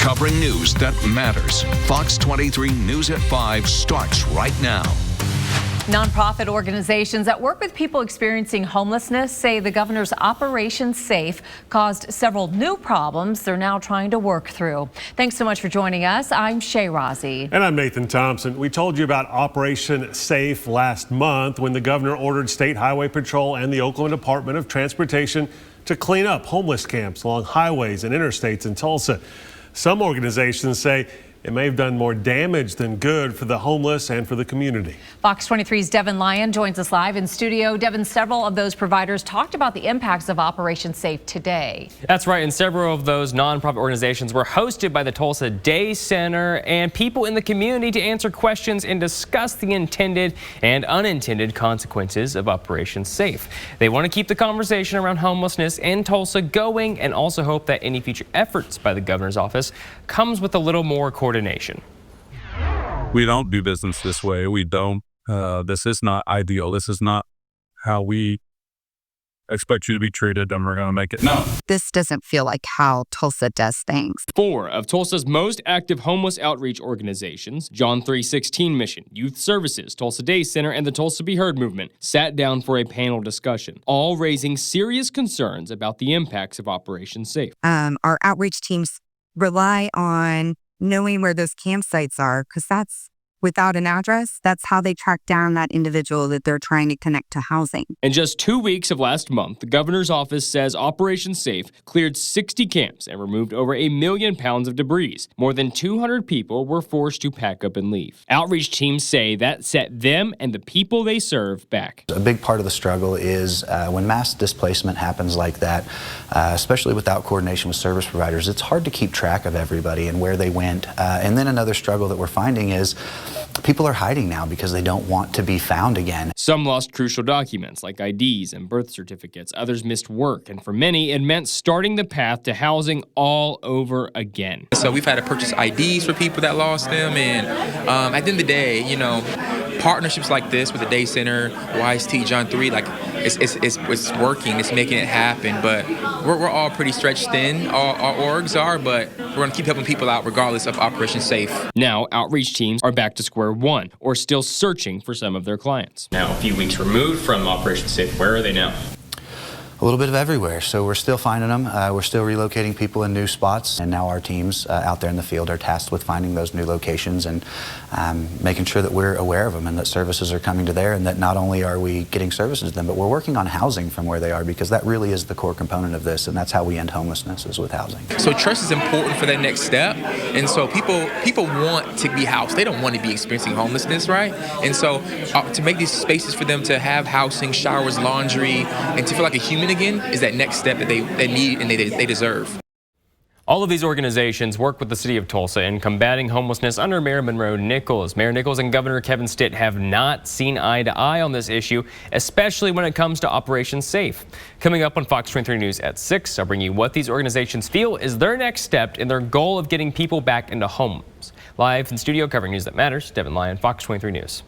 Covering news that matters. Fox 23 News at 5 starts right now. Nonprofit organizations that work with people experiencing homelessness say the governor's Operation Safe caused several new problems they're now trying to work through. Thanks so much for joining us. I'm Shay Rozzi. And I'm Nathan Thompson. We told you about Operation Safe last month when the governor ordered State Highway Patrol and the Oklahoma Department of Transportation to clean up homeless camps along highways and interstates in Tulsa. Some organizations say it may have done more damage than good for the homeless and for the community. Fox 23's Devin Lyon joins us live in studio. Devin, several of those providers talked about the impacts of Operation Safe today. That's right, and several of those nonprofit organizations were hosted by the Tulsa Day Center and people in the community to answer questions and discuss the intended and unintended consequences of Operation Safe. They want to keep the conversation around homelessness in Tulsa going and also hope that any future efforts by the governor's office comes with a little more coordination. We don't do business this way. We don't. This is not ideal. This is not how we expect you to be treated, and we're going to make it known. This doesn't feel like how Tulsa does things. 4 of Tulsa's most active homeless outreach organizations, John 3:16 Mission, Youth Services, Tulsa Day Center, and the Tulsa Be Heard movement, sat down for a panel discussion, all raising serious concerns about the impacts of Operation Safe. Our outreach teams rely on knowing where those campsites are, because that's without an address, that's how they track down that individual that they're trying to connect to housing. In just 2 weeks of last month, the governor's office says Operation Safe cleared 60 camps and removed over 1 million pounds of debris. More than 200 people were forced to pack up and leave. Outreach teams say that set them and the people they serve back. A big part of the struggle is when mass displacement happens like that, especially without coordination with service providers, it's hard to keep track of everybody and where they went. And then another struggle that we're finding is people are hiding now because they don't want to be found again. Some lost crucial documents like IDs and birth certificates. Others missed work. And for many, it meant starting the path to housing all over again. So we've had to purchase IDs for people that lost them. And at the end of the day, you know, partnerships like this with the Day Center, YST, John 3, like it's working, it's making it happen. But we're all pretty stretched thin, all our orgs are, but we're going to keep helping people out regardless of Operation Safe. Now, outreach teams are back to square one or still searching for some of their clients. Now, a few weeks removed from Operation Safe, where are they now? A little bit of everywhere. So we're still finding them. We're still relocating people in new spots. And now our teams out there in the field are tasked with finding those new locations and making sure that we're aware of them and that services are coming to there, and that not only are we getting services to them, but we're working on housing from where they are, because that really is the core component of this, and that's how we end homelessness, is with housing. So trust is important for that next step. And so people want to be housed. They don't want to be experiencing homelessness, right? And so to make these spaces for them to have housing, showers, laundry, and to feel like a human again is that next step that they need and they deserve. All of these organizations work with the city of Tulsa in combating homelessness under Mayor Monroe Nichols. Mayor Nichols and Governor Kevin Stitt have not seen eye to eye on this issue, especially when it comes to Operation Safe. Coming up on Fox 23 News at 6, I'll bring you what these organizations feel is their next step in their goal of getting people back into homes. Live in studio covering news that matters, Devin Lyon, Fox 23 News.